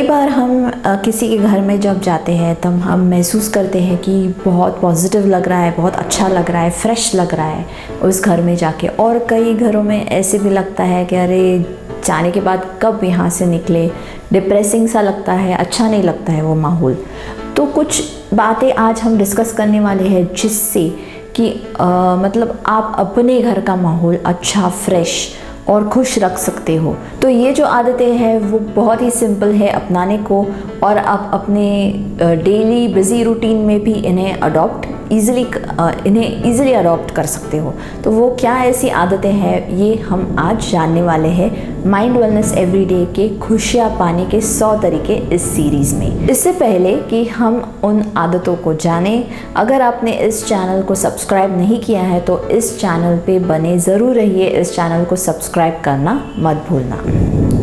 बार हम किसी के घर में जब जाते हैं तब हम महसूस करते हैं कि बहुत पॉजिटिव लग रहा है, बहुत अच्छा लग रहा है, फ्रेश लग रहा है उस घर में जाके। और कई घरों में ऐसे भी लगता है कि अरे जाने के बाद कब यहाँ से निकले, डिप्रेसिंग सा लगता है, अच्छा नहीं लगता है वो माहौल। तो कुछ बातें आज हम डिस्कस करने वाले हैं जिससे कि मतलब आप अपने घर का माहौल अच्छा, फ्रेश और खुश रख सकते हो। तो ये जो आदतें हैं वो बहुत ही सिंपल है अपनाने को, और आप अपने डेली बिजी रूटीन में भी इन्हें ईज़िली अडॉप्ट कर सकते हो। तो वो क्या ऐसी आदतें हैं ये हम आज जानने वाले हैं माइंड वेलनेस एवरीडे के खुशियाँ पाने के 100 तरीके इस सीरीज़ में। इससे पहले कि हम उन आदतों को जानें, अगर आपने इस चैनल को सब्सक्राइब नहीं किया है तो इस चैनल पे बने ज़रूर रहिए, इस चैनल को सब्सक्राइब करना मत भूलना।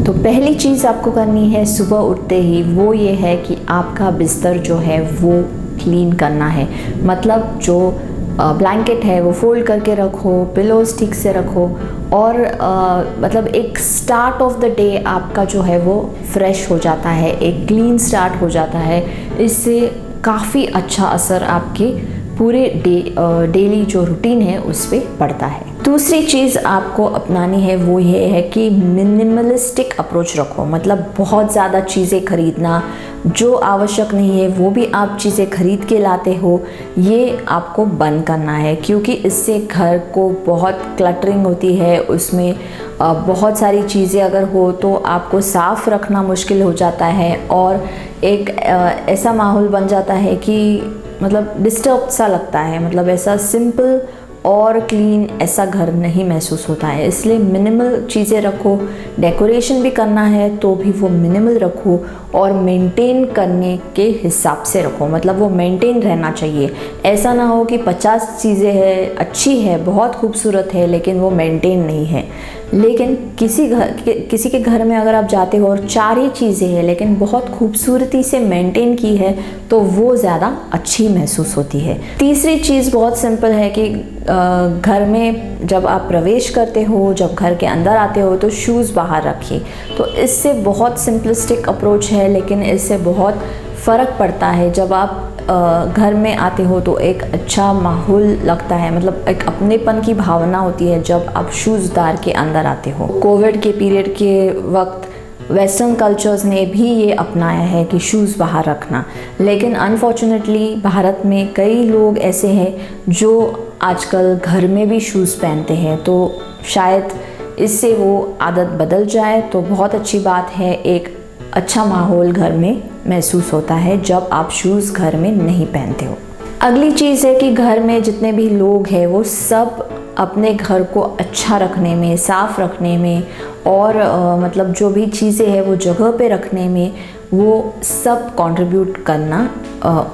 तो पहली चीज़ आपको करनी है सुबह उठते ही, वो ये है कि आपका बिस्तर जो है वो क्लीन करना है। मतलब जो ब्लैंकेट है वो फोल्ड करके रखो, पिलोज ठीक से रखो, और मतलब एक स्टार्ट ऑफ द डे आपका जो है वो फ्रेश हो जाता है, एक क्लीन स्टार्ट हो जाता है। इससे काफ़ी अच्छा असर आपके पूरे डेली जो रूटीन है उस पर पड़ता है। दूसरी चीज़ आपको अपनानी है वो ये है कि मिनिमलिस्टिक अप्रोच रखो। मतलब बहुत ज़्यादा चीज़ें खरीदना, जो आवश्यक नहीं है वो भी आप चीज़ें खरीद के लाते हो, ये आपको बंद करना है, क्योंकि इससे घर को बहुत क्लटरिंग होती है। उसमें बहुत सारी चीज़ें अगर हो तो आपको साफ़ रखना मुश्किल हो जाता है, और एक ऐसा माहौल बन जाता है कि मतलब डिस्टर्ब सा लगता है। मतलब ऐसा सिंपल और क्लीन ऐसा घर नहीं महसूस होता है। इसलिए मिनिमल चीज़ें रखो। डेकोरेशन भी करना है तो भी वो मिनिमल रखो, और मेंटेन करने के हिसाब से रखो। मतलब वो मेंटेन रहना चाहिए। ऐसा ना हो कि 50 चीज़ें हैं, अच्छी है, बहुत खूबसूरत है, लेकिन वो मेंटेन नहीं है। लेकिन किसी के घर में अगर आप जाते हो और 4 ही चीज़ें हैं लेकिन बहुत खूबसूरती से मेंटेन की है तो वो ज़्यादा अच्छी महसूस होती है। तीसरी चीज़ बहुत सिंपल है कि घर में जब आप प्रवेश करते हो, जब घर के अंदर आते हो तो शूज़ बाहर रखिए। तो इससे बहुत सिंपलिस्टिक अप्रोच है, लेकिन इससे बहुत फ़र्क पड़ता है। जब आप घर में आते हो तो एक अच्छा माहौल लगता है, मतलब एक अपनेपन की भावना होती है जब आप शूज़ उतार के अंदर आते हो। कोविड के पीरियड के वक्त वेस्टर्न कल्चर्स ने भी ये अपनाया है कि शूज़ बाहर रखना, लेकिन अनफॉर्चुनेटली भारत में कई लोग ऐसे हैं जो आजकल घर में भी शूज़ पहनते हैं। तो शायद इससे वो आदत बदल जाए तो बहुत अच्छी बात है। एक अच्छा माहौल घर में महसूस होता है जब आप शूज़ घर में नहीं पहनते हो। अगली चीज़ है कि घर में जितने भी लोग हैं वो सब अपने घर को अच्छा रखने में, साफ़ रखने में, और मतलब जो भी चीज़ें हैं वो जगह पे रखने में वो सब कंट्रीब्यूट करना,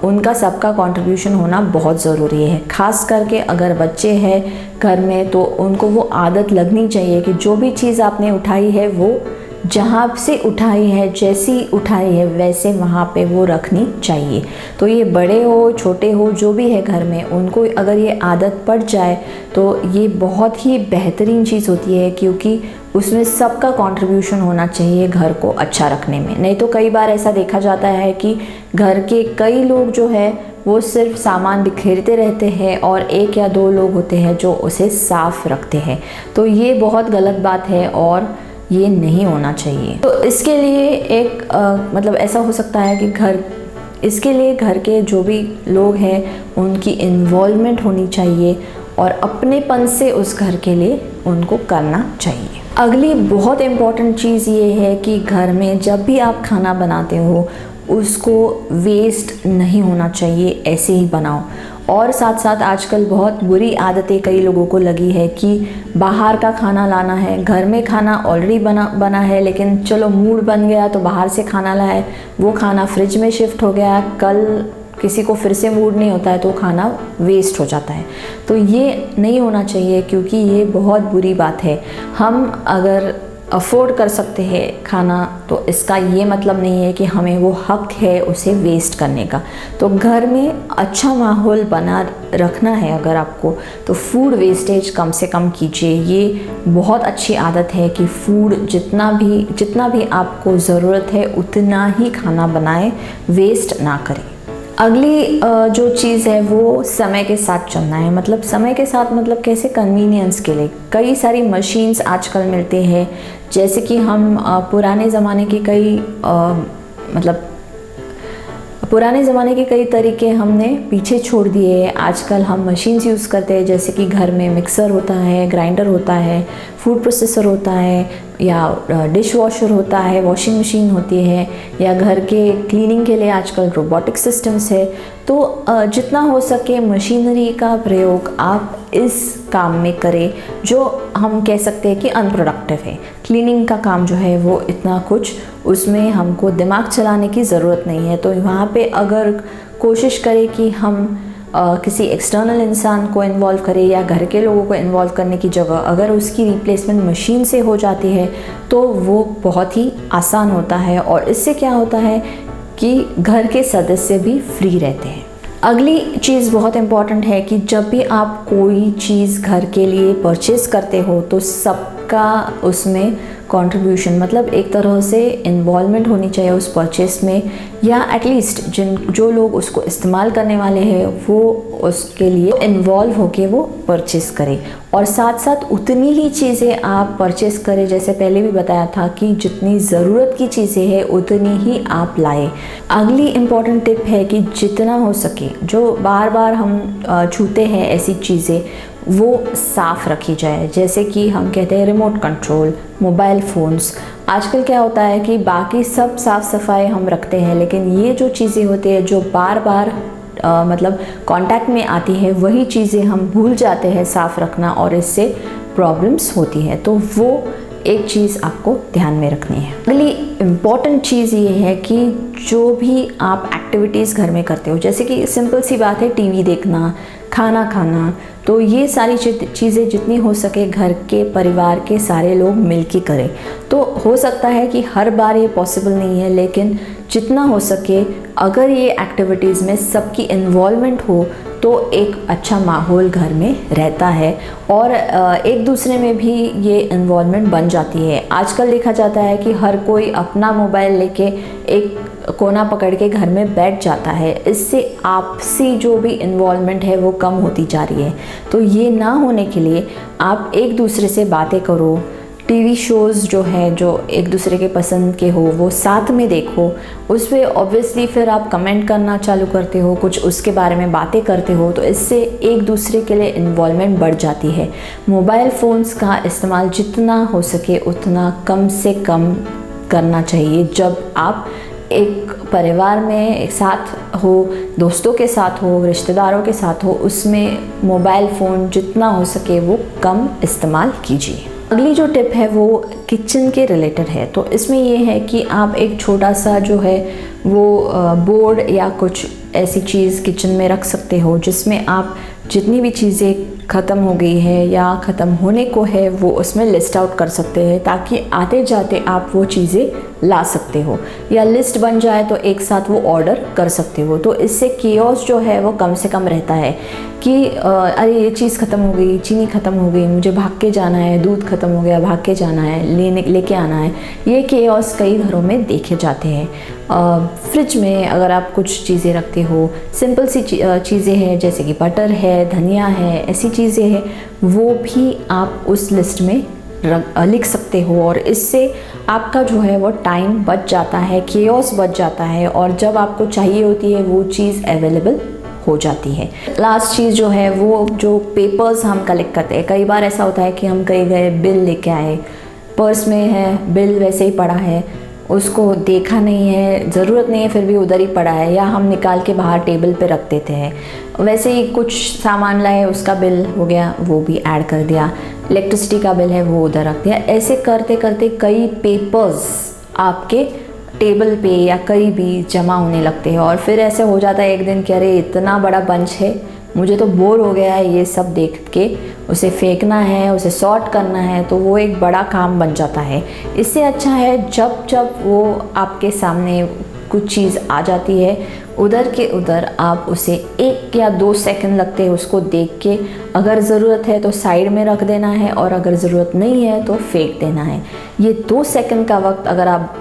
उनका सबका कंट्रीब्यूशन होना बहुत ज़रूरी है। ख़ास करके अगर बच्चे हैं घर में तो उनको वो आदत लगनी चाहिए कि जो भी चीज़ आपने उठाई है वो जहाँ से उठाई है, जैसी उठाई है वैसे वहाँ पे वो रखनी चाहिए। तो ये बड़े हो छोटे हो जो भी है घर में, उनको अगर ये आदत पड़ जाए तो ये बहुत ही बेहतरीन चीज़ होती है, क्योंकि उसमें सबका कंट्रीब्यूशन होना चाहिए घर को अच्छा रखने में। नहीं तो कई बार ऐसा देखा जाता है कि घर के कई लोग जो है वो सिर्फ सामान बिखेरते रहते हैं और 1 या 2 लोग होते हैं जो उसे साफ़ रखते हैं। तो ये बहुत गलत बात है और ये नहीं होना चाहिए। तो इसके लिए एक मतलब ऐसा हो सकता है कि इसके लिए घर के जो भी लोग हैं उनकी इन्वॉल्वमेंट होनी चाहिए और अपनेपन से उस घर के लिए उनको करना चाहिए। अगली बहुत इम्पॉर्टेंट चीज़ ये है कि घर में जब भी आप खाना बनाते हो उसको वेस्ट नहीं होना चाहिए, ऐसे ही बनाओ। और साथ साथ आजकल बहुत बुरी आदतें कई लोगों को लगी है कि बाहर का खाना लाना है। घर में खाना ऑलरेडी बना है, लेकिन चलो मूड बन गया तो बाहर से खाना लाए, वो खाना फ्रिज में शिफ्ट हो गया, कल किसी को फिर से मूड नहीं होता है तो खाना वेस्ट हो जाता है। तो ये नहीं होना चाहिए, क्योंकि ये बहुत बुरी बात है। हम अगर अफोर्ड कर सकते हैं खाना, तो इसका ये मतलब नहीं है कि हमें वो हक है उसे वेस्ट करने का। तो घर में अच्छा माहौल बना रखना है अगर आपको, तो फूड वेस्टेज कम से कम कीजिए। ये बहुत अच्छी आदत है कि फूड जितना भी आपको ज़रूरत है उतना ही खाना बनाएं, वेस्ट ना करें। अगली जो चीज़ है वो समय के साथ चलना है। मतलब समय के साथ मतलब कैसे, कन्वीनियंस के लिए कई सारी मशीन्स आजकल मिलते हैं, जैसे कि हम पुराने ज़माने के कई तरीके हमने पीछे छोड़ दिए हैं। आजकल हम मशीन्स यूज़ करते हैं, जैसे कि घर में मिक्सर होता है, ग्राइंडर होता है, फूड प्रोसेसर होता है, या डिश वॉशर होता है, वॉशिंग मशीन होती है, या घर के क्लीनिंग के लिए आजकल रोबोटिक सिस्टम्स है। तो जितना हो सके मशीनरी का प्रयोग आप इस काम में करें जो हम कह सकते हैं कि अनप्रोडक्टिव है। क्लीनिंग का काम जो है वो इतना कुछ उसमें हमको दिमाग चलाने की ज़रूरत नहीं है। तो वहाँ पे अगर कोशिश करें कि हम किसी एक्सटर्नल इंसान को इन्वॉल्व करें या घर के लोगों को इन्वॉल्व करने की जगह अगर उसकी रिप्लेसमेंट मशीन से हो जाती है तो वो बहुत ही आसान होता है, और इससे क्या होता है कि घर के सदस्य भी फ्री रहते हैं। अगली चीज़ बहुत इम्पॉर्टेंट है कि जब भी आप कोई चीज़ घर के लिए परचेज़ करते हो तो सबका उसमें कंट्रीब्यूशन, मतलब एक तरह से इन्वॉल्वमेंट होनी चाहिए उस परचेस में, या एटलीस्ट जो लोग उसको इस्तेमाल करने वाले हैं वो उसके लिए इन्वॉल्व होके वो परचेस करें। और साथ साथ उतनी ही चीज़ें आप परचेस करें, जैसे पहले भी बताया था कि जितनी ज़रूरत की चीज़ें हैं उतनी ही आप लाएं। अगली इम्पॉर्टेंट टिप है कि जितना हो सके जो बार बार हम छूते हैं ऐसी चीज़ें वो साफ़ रखी जाए। जैसे कि हम कहते हैं रिमोट कंट्रोल, मोबाइल फ़ोन्स। आजकल क्या होता है कि बाकी सब साफ़ सफाई हम रखते हैं, लेकिन ये जो चीज़ें होती है जो बार बार मतलब कांटेक्ट में आती है वही चीज़ें हम भूल जाते हैं साफ़ रखना, और इससे प्रॉब्लम्स होती है। तो वो एक चीज़ आपको ध्यान में रखनी है। अगली इम्पॉर्टेंट चीज़ ये है कि जो भी आप एक्टिविटीज़ घर में करते हो, जैसे कि सिंपल सी बात है टीवी देखना, खाना खाना, तो ये सारी चीज़ें जितनी हो सके घर के परिवार के सारे लोग मिलके करें। तो हो सकता है कि हर बार ये पॉसिबल नहीं है, लेकिन जितना हो सके अगर ये एक्टिविटीज़ में सबकी इन्वॉल्वमेंट हो तो एक अच्छा माहौल घर में रहता है, और एक दूसरे में भी ये इन्वॉल्वमेंट बन जाती है। आजकल देखा जाता है कि हर कोई अपना मोबाइल लेके एक कोना पकड़ के घर में बैठ जाता है, इससे आपसी जो भी इन्वॉल्वमेंट है वो कम होती जा रही है। तो ये ना होने के लिए आप एक दूसरे से बातें करो, टीवी शोज़ जो है जो एक दूसरे के पसंद के हो वो साथ में देखो, उस पर ऑब्वियसली फिर आप कमेंट करना चालू करते हो, कुछ उसके बारे में बातें करते हो, तो इससे एक दूसरे के लिए इन्वॉल्वमेंट बढ़ जाती है। मोबाइल फ़ोन्स का इस्तेमाल जितना हो सके उतना कम से कम करना चाहिए। जब आप एक परिवार में एक साथ हो, दोस्तों के साथ हो, रिश्तेदारों के साथ हो, उसमें मोबाइल फ़ोन जितना हो सके वो कम इस्तेमाल कीजिए। अगली जो टिप है वो किचन के रिलेटेड है। तो इसमें ये है कि आप एक छोटा सा जो है वो बोर्ड या कुछ ऐसी चीज़ किचन में रख सकते हो जिसमें आप जितनी भी चीज़ें ख़त्म हो गई है या ख़त्म होने को है वो उसमें लिस्ट आउट कर सकते हैं, ताकि आते जाते आप वो चीज़ें ला सकते हो, या लिस्ट बन जाए तो एक साथ वो ऑर्डर कर सकते हो। तो इससे केओस जो है वो कम से कम रहता है कि अरे ये चीज़ ख़त्म हो गई, चीनी ख़त्म हो गई, मुझे भाग के जाना है, दूध ख़त्म हो गया, भाग के जाना है, लेके आना है। ये केओस कई घरों में देखे जाते हैं। फ्रिज में अगर आप कुछ चीज़ें रखते हो, सिंपल सी चीज़ें हैं जैसे कि बटर है, धनिया है, ऐसी चीज़ें हैं, वो भी आप उस लिस्ट में लिख सकते हो, और इससे आपका जो है वो टाइम बच जाता है, केओस बच जाता है, और जब आपको चाहिए होती है वो चीज़ अवेलेबल हो जाती है। लास्ट चीज़ जो है वो जो पेपर्स हम कलेक्ट करते हैं, कई बार ऐसा होता है कि हम कहीं गए, बिल लेके आए, पर्स में है बिल वैसे ही पड़ा है, उसको देखा नहीं है, ज़रूरत नहीं है, फिर भी उधर ही पड़ा है, या हम निकाल के बाहर टेबल पे रख देते हैं। वैसे ही कुछ सामान लाए, उसका बिल हो गया, वो भी ऐड कर दिया, इलेक्ट्रिसिटी का बिल है वो उधर रख दिया। ऐसे करते करते कई पेपर्स आपके टेबल पे या कहीं भी जमा होने लगते हैं, और फिर ऐसे हो जाता है एक दिन कि अरे इतना बड़ा बंच है, मुझे तो बोर हो गया है ये सब देख के, उसे फेंकना है, उसे सॉर्ट करना है, तो वो एक बड़ा काम बन जाता है। इससे अच्छा है जब जब वो आपके सामने कुछ चीज़ आ जाती है, उधर के उधर आप उसे 1 या 2 सेकंड लगते हैं उसको देख के, अगर ज़रूरत है तो साइड में रख देना है और अगर ज़रूरत नहीं है तो फेंक देना है। ये 2 सेकंड का वक्त अगर आप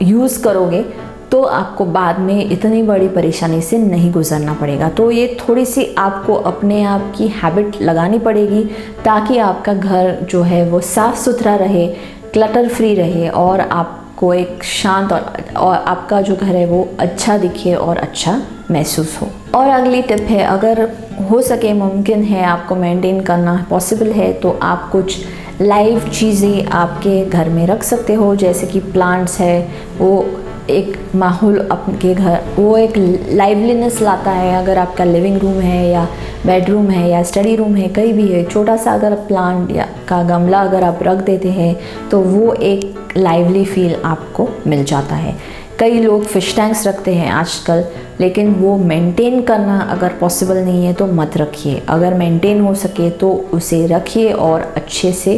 यूज़ करोगे तो आपको बाद में इतनी बड़ी परेशानी से नहीं गुजरना पड़ेगा। तो ये थोड़ी सी आपको अपने आप की हैबिट लगानी पड़ेगी ताकि आपका घर जो है वो साफ़ सुथरा रहे, क्लटर फ्री रहे और आपको एक शांत और आपका जो घर है वो अच्छा दिखे और अच्छा महसूस हो। और अगली टिप है, अगर हो सके, मुमकिन है आपको मेंटेन करना पॉसिबल है, तो आप कुछ लाइव चीज़ें आपके घर में रख सकते हो, जैसे कि प्लांट्स है, वो एक माहौल आपके घर, वो एक लाइवलीनेस लाता है। अगर आपका लिविंग रूम है या बेडरूम है या स्टडी रूम है, कहीं भी है, छोटा सा अगर प्लांट या का गमला अगर आप रख देते हैं तो वो एक लाइवली फील आपको मिल जाता है। कई लोग फिश टैंक्स रखते हैं आजकल, लेकिन वो मेंटेन करना अगर पॉसिबल नहीं है तो मत रखिए। अगर मेंटेन हो सके तो उसे रखिए और अच्छे से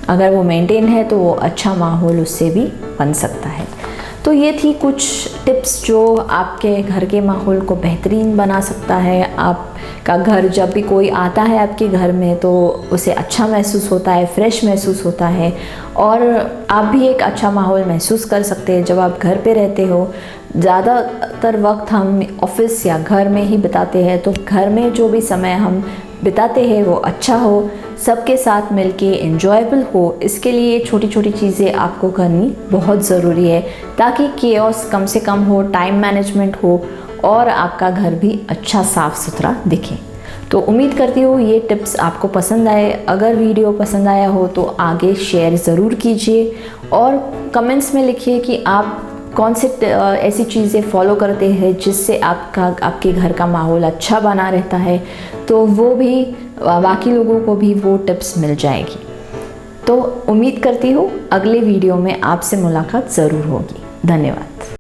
अगर वो मेंटेन है तो वो अच्छा माहौल उससे भी बन सकता है। तो ये थी कुछ टिप्स जो आपके घर के माहौल को बेहतरीन बना सकता है। आपका घर, जब भी कोई आता है आपके घर में तो उसे अच्छा महसूस होता है, फ्रेश महसूस होता है और आप भी एक अच्छा माहौल महसूस कर सकते हैं जब आप घर पे रहते हो। ज़्यादातर वक्त हम ऑफिस या घर में ही बिताते हैं, तो घर में जो भी समय हम बिताते हैं वो अच्छा हो, सबके साथ मिलके एंजॉयबल हो। इसके लिए छोटी छोटी चीज़ें आपको करनी बहुत ज़रूरी है ताकि केओस कम से कम हो, टाइम मैनेजमेंट हो और आपका घर भी अच्छा साफ़ सुथरा दिखे। तो उम्मीद करती हूँ ये टिप्स आपको पसंद आए। अगर वीडियो पसंद आया हो तो आगे शेयर ज़रूर कीजिए और कमेंट्स में लिखिए कि आप कौन से ऐसी चीज़ें फॉलो करते हैं जिससे आपके घर का माहौल अच्छा बना रहता है, तो वो भी बाकी लोगों को भी वो टिप्स मिल जाएगी। तो उम्मीद करती हूँ अगले वीडियो में आपसे मुलाकात ज़रूर होगी। धन्यवाद।